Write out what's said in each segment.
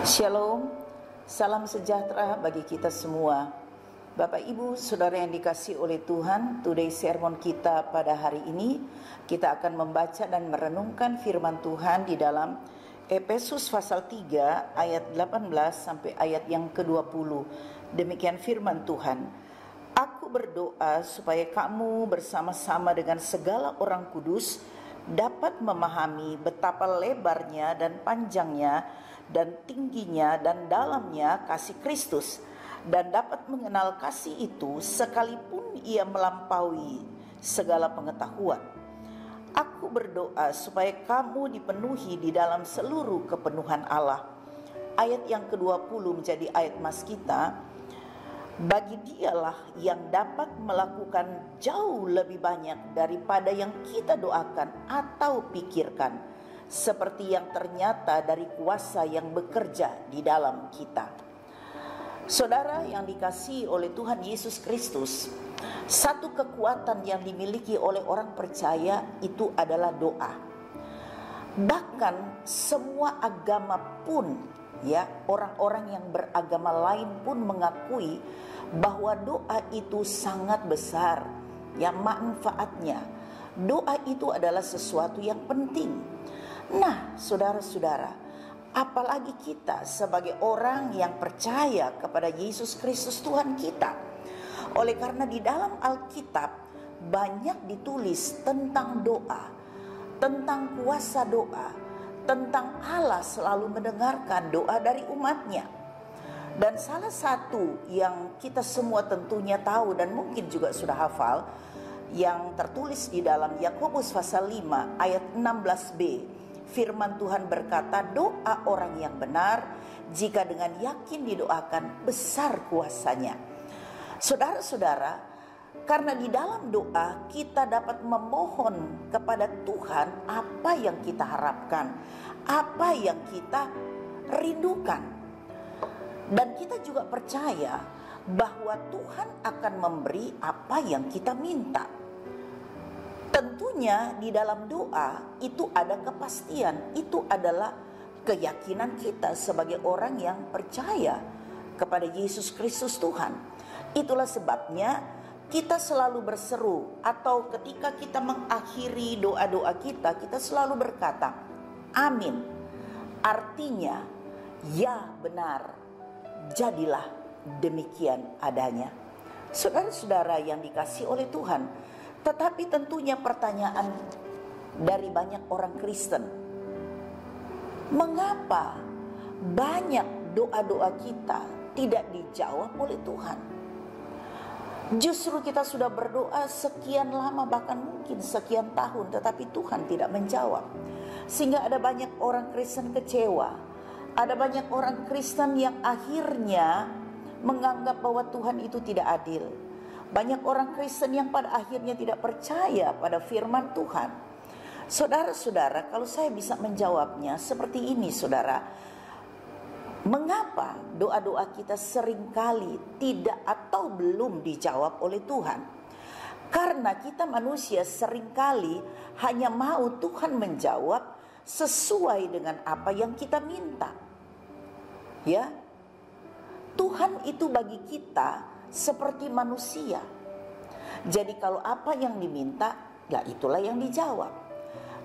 Shalom, salam sejahtera bagi kita semua. Bapak Ibu, Saudara yang dikasihi oleh Tuhan, today sermon kita pada hari ini, kita akan membaca dan merenungkan firman Tuhan di dalam Efesus pasal 3 ayat 18 sampai ayat yang ke-20. Demikian firman Tuhan. Aku berdoa supaya kamu bersama-sama dengan segala orang kudus dapat memahami betapa lebarnya dan panjangnya dan tingginya dan dalamnya kasih Kristus, dan dapat mengenal kasih itu sekalipun ia melampaui segala pengetahuan. Aku berdoa supaya kamu dipenuhi di dalam seluruh kepenuhan Allah. Ayat yang ke-20 menjadi ayat mas kita. Bagi dialah yang dapat melakukan jauh lebih banyak daripada yang kita doakan atau pikirkan, seperti yang ternyata dari kuasa yang bekerja di dalam kita. Saudara yang dikasihi oleh Tuhan Yesus Kristus, satu kekuatan yang dimiliki oleh orang percaya itu adalah doa. Bahkan semua agama pun, orang-orang yang beragama lain pun mengakui bahwa doa itu sangat besar, manfaatnya. Doa itu adalah sesuatu yang penting. Nah, saudara-saudara, apalagi kita sebagai orang yang percaya kepada Yesus Kristus Tuhan kita. Oleh karena di dalam Alkitab banyak ditulis tentang doa, tentang kuasa doa, tentang Allah selalu mendengarkan doa dari umatnya. Dan salah satu yang kita semua tentunya tahu dan mungkin juga sudah hafal, yang tertulis di dalam Yakobus pasal 5 ayat 16b. Firman Tuhan berkata, doa orang yang benar jika dengan yakin didoakan besar kuasanya. Saudara-saudara, karena di dalam doa kita dapat memohon kepada Tuhan apa yang kita harapkan, apa yang kita rindukan. Dan kita juga percaya bahwa Tuhan akan memberi apa yang kita minta. Tentunya di dalam doa itu ada kepastian, itu adalah keyakinan kita sebagai orang yang percaya kepada Yesus Kristus Tuhan. Itulah sebabnya kita selalu berseru, atau ketika kita mengakhiri doa-doa kita selalu berkata, amin. Artinya, ya benar, jadilah demikian adanya. Saudara-saudara yang dikasihi oleh Tuhan, tetapi tentunya pertanyaan dari banyak orang Kristen, mengapa banyak doa-doa kita tidak dijawab oleh Tuhan? Justru kita sudah berdoa sekian lama, bahkan mungkin sekian tahun, tetapi Tuhan tidak menjawab. Sehingga ada banyak orang Kristen kecewa. Ada banyak orang Kristen yang akhirnya menganggap bahwa Tuhan itu tidak adil. Banyak orang Kristen yang pada akhirnya tidak percaya pada firman Tuhan. Saudara-saudara, kalau saya bisa menjawabnya seperti ini, saudara. Mengapa doa-doa kita seringkali tidak atau belum dijawab oleh Tuhan? Karena kita manusia seringkali hanya mau Tuhan menjawab sesuai dengan apa yang kita minta. Tuhan itu bagi kita seperti manusia. Jadi kalau apa yang diminta, itulah yang dijawab.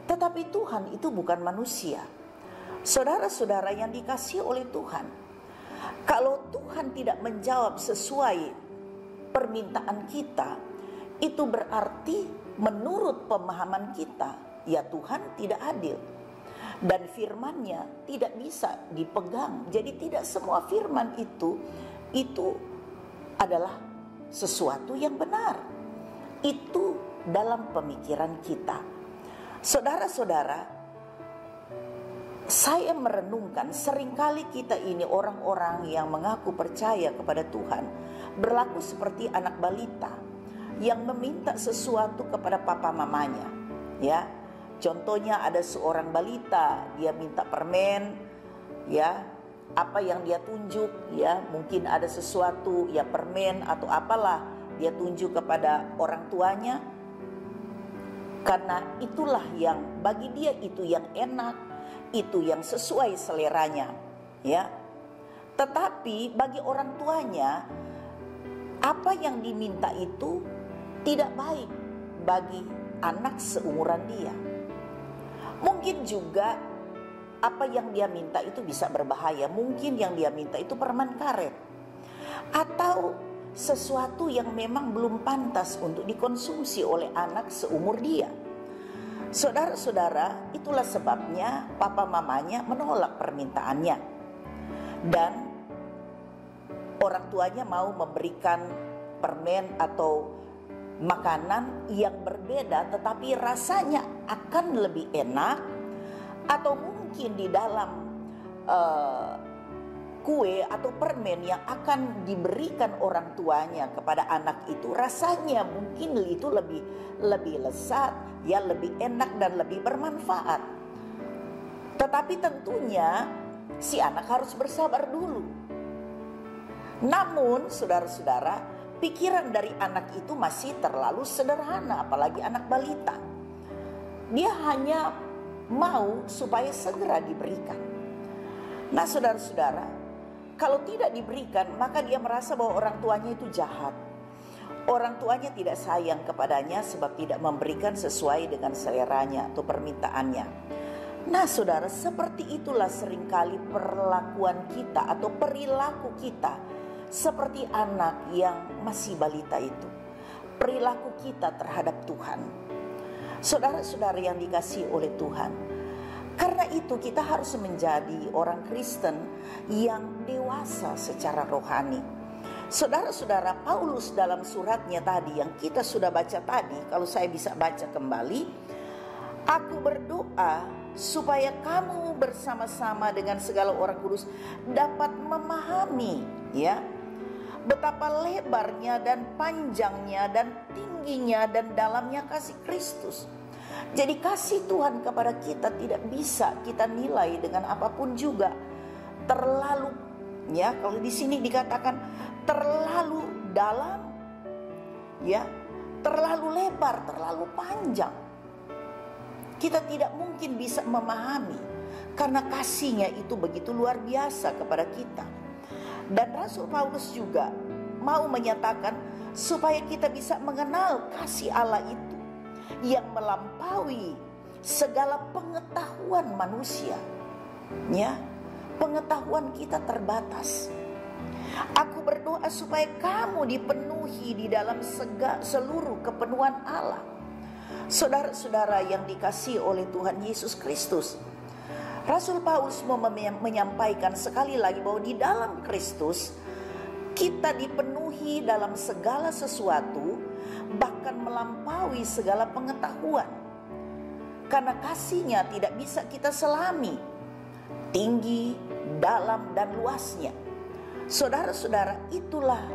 Tetapi Tuhan itu bukan manusia. Saudara-saudara yang dikasihi oleh Tuhan, kalau Tuhan tidak menjawab sesuai permintaan kita, itu berarti menurut pemahaman kita, Tuhan tidak adil. Dan firman-Nya tidak bisa dipegang. Jadi tidak semua firman itu adalah sesuatu yang benar. Itu dalam pemikiran kita. Saudara-saudara, saya merenungkan seringkali kita ini orang-orang yang mengaku percaya kepada Tuhan berlaku seperti anak balita yang meminta sesuatu kepada papa mamanya. Contohnya ada seorang balita, dia minta permen, apa yang dia tunjuk, mungkin ada sesuatu, permen atau apalah, dia tunjuk kepada orang tuanya. Karena itulah yang bagi dia itu yang enak, itu yang sesuai seleranya, Tetapi bagi orang tuanya, apa yang diminta itu tidak baik bagi anak seumuran dia. Mungkin juga apa yang dia minta itu bisa berbahaya. Mungkin yang dia minta itu permen karet, atau sesuatu yang memang belum pantas untuk dikonsumsi oleh anak seumur dia. Saudara-saudara, itulah sebabnya papa mamanya menolak permintaannya. Dan orang tuanya mau memberikan permen atau makanan yang berbeda, tetapi rasanya akan lebih enak. Atau mungkin di dalam kue atau permen yang akan diberikan orang tuanya kepada anak itu, rasanya mungkin itu lebih lezat, ya, lebih enak dan lebih bermanfaat. Tetapi tentunya si anak harus bersabar dulu. Namun saudara-saudara, pikiran dari anak itu masih terlalu sederhana, apalagi anak balita. Dia hanya mau supaya segera diberikan. Nah saudara-saudara, kalau tidak diberikan, maka dia merasa bahwa orang tuanya itu jahat. Orang tuanya tidak sayang kepadanya sebab tidak memberikan sesuai dengan seleranya atau permintaannya. Nah saudara, seperti itulah seringkali perlakuan kita atau perilaku kita seperti anak yang masih balita itu. Perilaku kita terhadap Tuhan. Saudara-saudara yang dikasihi oleh Tuhan, karena itu kita harus menjadi orang Kristen yang dewasa secara rohani. Saudara-saudara, Paulus dalam suratnya tadi yang kita sudah baca tadi, kalau saya bisa baca kembali, aku berdoa supaya kamu bersama-sama dengan segala orang kudus dapat memahami, ya, betapa lebarnya dan panjangnya dan tingginya dan dalamnya kasih Kristus. Jadi kasih Tuhan kepada kita tidak bisa kita nilai dengan apapun juga. Terlalu, ya, kalau di sini dikatakan terlalu dalam, ya, terlalu lebar, terlalu panjang. Kita tidak mungkin bisa memahami karena kasihnya itu begitu luar biasa kepada kita. Dan Rasul Paulus juga mau menyatakan supaya kita bisa mengenal kasih Allah itu yang melampaui segala pengetahuan manusia. Ya, pengetahuan kita terbatas. Aku berdoa supaya kamu dipenuhi di dalam seluruh kepenuhan Allah. Saudara-saudara yang dikasihi oleh Tuhan Yesus Kristus, Rasul Paulus mau menyampaikan sekali lagi bahwa di dalam Kristus kita dipenuhi dalam segala sesuatu, bahkan melampaui segala pengetahuan. Karena kasihnya tidak bisa kita selami, tinggi, dalam, dan luasnya. Saudara-saudara, itulah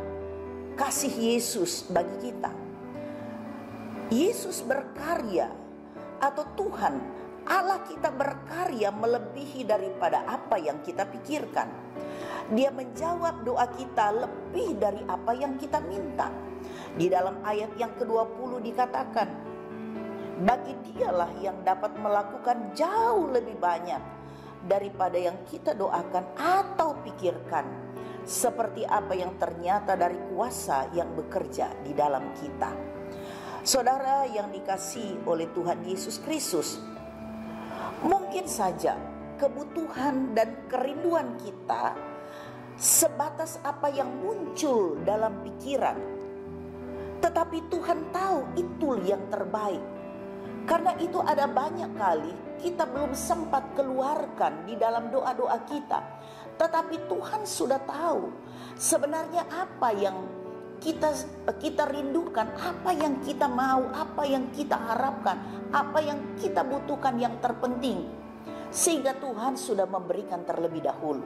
kasih Yesus bagi kita. Yesus berkarya, atau Tuhan Allah kita berkarya melebihi daripada apa yang kita pikirkan. Dia menjawab doa kita lebih dari apa yang kita minta. Di dalam ayat yang ke-20 dikatakan, bagi Dialah yang dapat melakukan jauh lebih banyak daripada yang kita doakan atau pikirkan, seperti apa yang ternyata dari kuasa yang bekerja di dalam kita. Saudara yang dikasihi oleh Tuhan Yesus Kristus, mungkin saja kebutuhan dan kerinduan kita sebatas apa yang muncul dalam pikiran. Tetapi Tuhan tahu itu yang terbaik. Karena itu ada banyak kali kita belum sempat keluarkan di dalam doa-doa kita. Tetapi Tuhan sudah tahu sebenarnya apa yang kita rindukan, apa yang kita mau, apa yang kita harapkan, apa yang kita butuhkan yang terpenting. Sehingga Tuhan sudah memberikan terlebih dahulu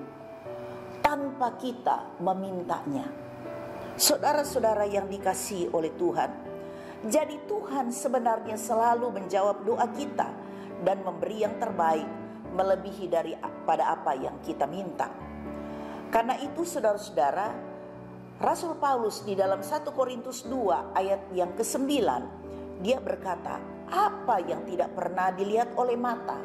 tanpa kita memintanya. Saudara-saudara yang dikasihi oleh Tuhan, jadi Tuhan sebenarnya selalu menjawab doa kita dan memberi yang terbaik melebihi daripada apa yang kita minta. Karena itu saudara-saudara, Rasul Paulus di dalam 1 Korintus 2 ayat yang ke-9, dia berkata, apa yang tidak pernah dilihat oleh mata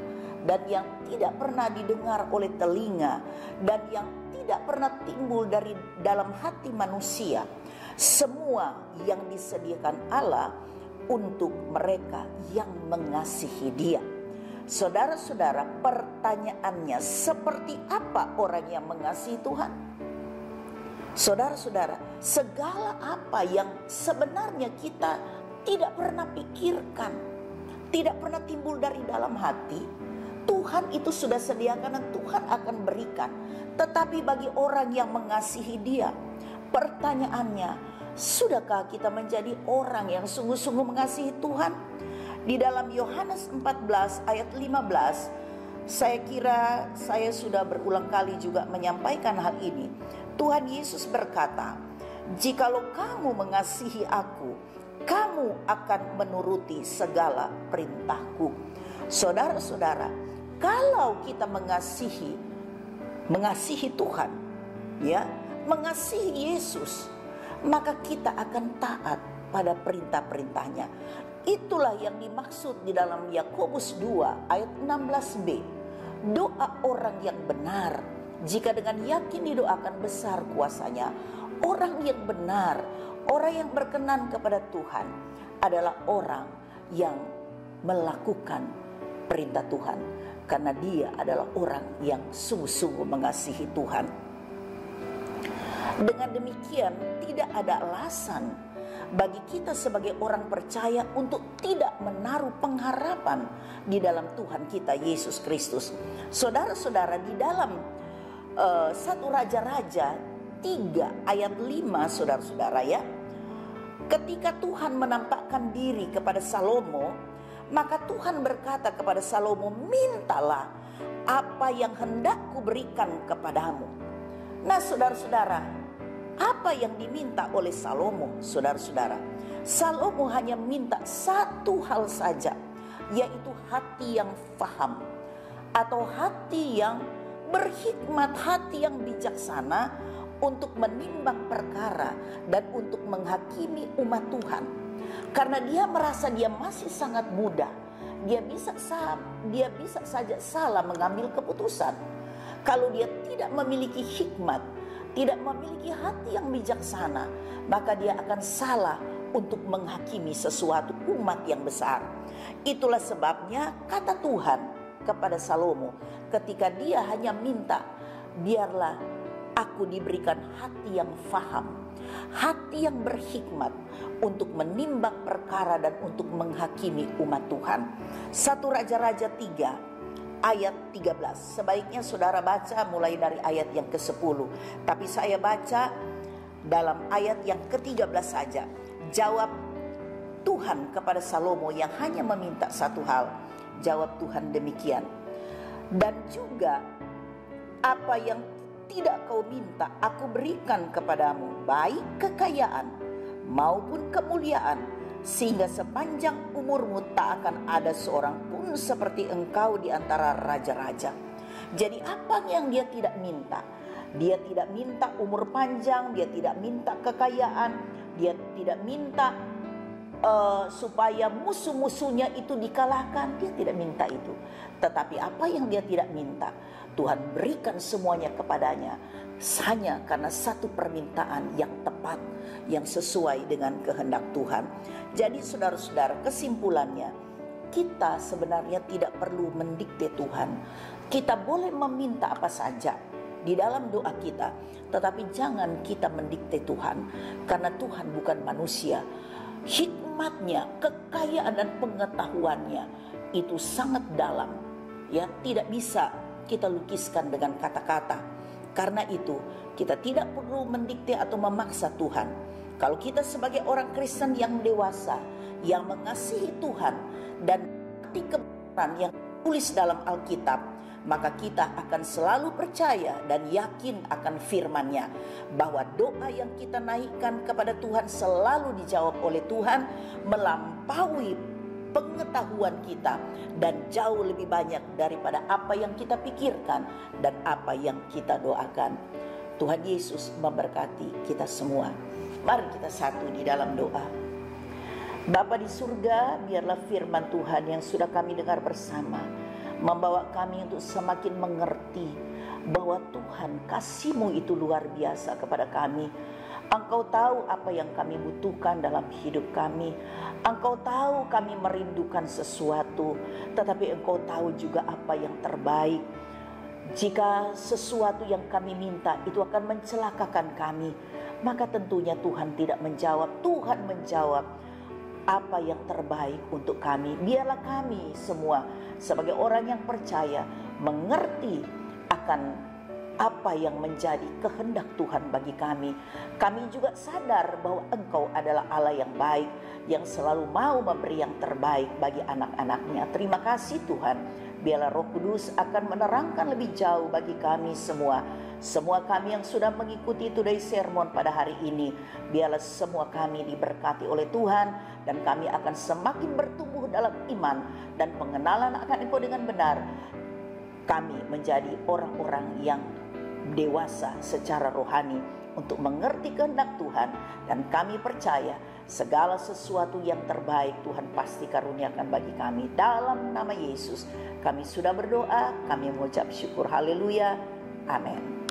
dan yang tidak pernah didengar oleh telinga, dan yang tidak pernah timbul dari dalam hati manusia, semua yang disediakan Allah untuk mereka yang mengasihi Dia. Saudara-saudara, pertanyaannya, seperti apa orang yang mengasihi Tuhan? Saudara-saudara, segala apa yang sebenarnya kita tidak pernah pikirkan, tidak pernah timbul dari dalam hati, Tuhan itu sudah sediakan dan Tuhan akan berikan. Tetapi bagi orang yang mengasihi Dia, pertanyaannya, sudahkah kita menjadi orang yang sungguh-sungguh mengasihi Tuhan? Di dalam Yohanes 14 ayat 15, saya kira saya sudah berulang kali juga menyampaikan hal ini. Tuhan Yesus berkata, "Jikalau kamu mengasihi aku, kamu akan menuruti segala perintahku." Saudara-saudara, kalau kita mengasihi Tuhan, ya, mengasihi Yesus, maka kita akan taat pada perintah-perintahnya. Itulah yang dimaksud di dalam Yakobus 2 ayat 16b. Doa orang yang benar, jika dengan yakin didoakan, besar kuasanya. Orang yang benar, orang yang berkenan kepada Tuhan adalah orang yang melakukan perintah Tuhan, karena dia adalah orang yang sungguh-sungguh mengasihi Tuhan. Dengan demikian, tidak ada alasan bagi kita sebagai orang percaya untuk tidak menaruh pengharapan di dalam Tuhan kita Yesus Kristus. Saudara-saudara, di dalam 1 Raja-Raja 3 ayat 5, saudara-saudara, ya, ketika Tuhan menampakkan diri kepada Salomo, maka Tuhan berkata kepada Salomo, "Mintalah apa yang hendak kuberikan kepadamu." Nah, saudara-saudara, apa yang diminta oleh Salomo, saudara-saudara? Salomo hanya minta satu hal saja, yaitu hati yang faham, atau hati yang berhikmat, hati yang bijaksana untuk menimbang perkara dan untuk menghakimi umat Tuhan. Karena dia merasa dia masih sangat muda, dia bisa saja salah mengambil keputusan. Kalau dia tidak memiliki hikmat, tidak memiliki hati yang bijaksana, maka dia akan salah untuk menghakimi sesuatu umat yang besar. Itulah sebabnya kata Tuhan kepada Salomo ketika dia hanya minta, "Biarlah aku diberikan hati yang faham, hati yang berhikmat untuk menimbang perkara dan untuk menghakimi umat Tuhan." 1 Raja-Raja 3 ayat 13. Sebaiknya saudara baca mulai dari ayat yang ke-10, tapi saya baca dalam ayat yang ke-13 saja. Jawab Tuhan kepada Salomo yang hanya meminta satu hal. Jawab Tuhan demikian, "Dan juga apa yang tidak kau minta aku berikan kepadamu, baik kekayaan maupun kemuliaan, sehingga sepanjang umurmu tak akan ada seorang pun seperti engkau di antara raja-raja." Jadi apa yang dia tidak minta? Dia tidak minta umur panjang, dia tidak minta kekayaan, dia tidak minta supaya musuh-musuhnya itu dikalahkan. Dia tidak minta itu. Tetapi apa yang dia tidak minta, Tuhan berikan semuanya kepadanya, hanya karena satu permintaan yang tepat, yang sesuai dengan kehendak Tuhan. Jadi saudara-saudara, kesimpulannya, kita sebenarnya tidak perlu mendikte Tuhan. Kita boleh meminta apa saja di dalam doa kita, tetapi jangan kita mendikte Tuhan, karena Tuhan bukan manusia. Hikmatnya, kekayaan dan pengetahuannya itu sangat dalam, ya, tidak bisa kita lukiskan dengan kata-kata. Karena itu kita tidak perlu mendikte atau memaksa Tuhan. Kalau kita sebagai orang Kristen yang dewasa, yang mengasihi Tuhan dan mengerti kebenaran yang tulis dalam Alkitab, maka kita akan selalu percaya dan yakin akan firman-Nya, bahwa doa yang kita naikkan kepada Tuhan selalu dijawab oleh Tuhan, melampaui pengetahuan kita dan jauh lebih banyak daripada apa yang kita pikirkan dan apa yang kita doakan. Tuhan Yesus memberkati kita semua. Mari kita satu di dalam doa. Bapa di surga, biarlah firman Tuhan yang sudah kami dengar bersama membawa kami untuk semakin mengerti bahwa Tuhan, kasih-Mu itu luar biasa kepada kami. Engkau tahu apa yang kami butuhkan dalam hidup kami. Engkau tahu kami merindukan sesuatu, tetapi Engkau tahu juga apa yang terbaik. Jika sesuatu yang kami minta itu akan mencelakakan kami, maka tentunya Tuhan tidak menjawab. Tuhan menjawab apa yang terbaik untuk kami. Biarlah kami semua sebagai orang yang percaya mengerti akan apa yang menjadi kehendak Tuhan bagi kami. Kami juga sadar bahwa Engkau adalah Allah yang baik, yang selalu mau memberi yang terbaik bagi anak-anak-Nya. Terima kasih Tuhan. Biarlah Roh Kudus akan menerangkan lebih jauh bagi kami semua. Semua kami yang sudah mengikuti Today Sermon pada hari ini, biarlah semua kami diberkati oleh Tuhan, dan kami akan semakin bertumbuh dalam iman dan pengenalan akan Engkau dengan benar. Kami menjadi orang-orang yang dewasa secara rohani untuk mengerti kehendak Tuhan, dan kami percaya segala sesuatu yang terbaik Tuhan pasti karuniakan bagi kami. Dalam nama Yesus kami sudah berdoa, kami mengucap syukur. Haleluya, amin.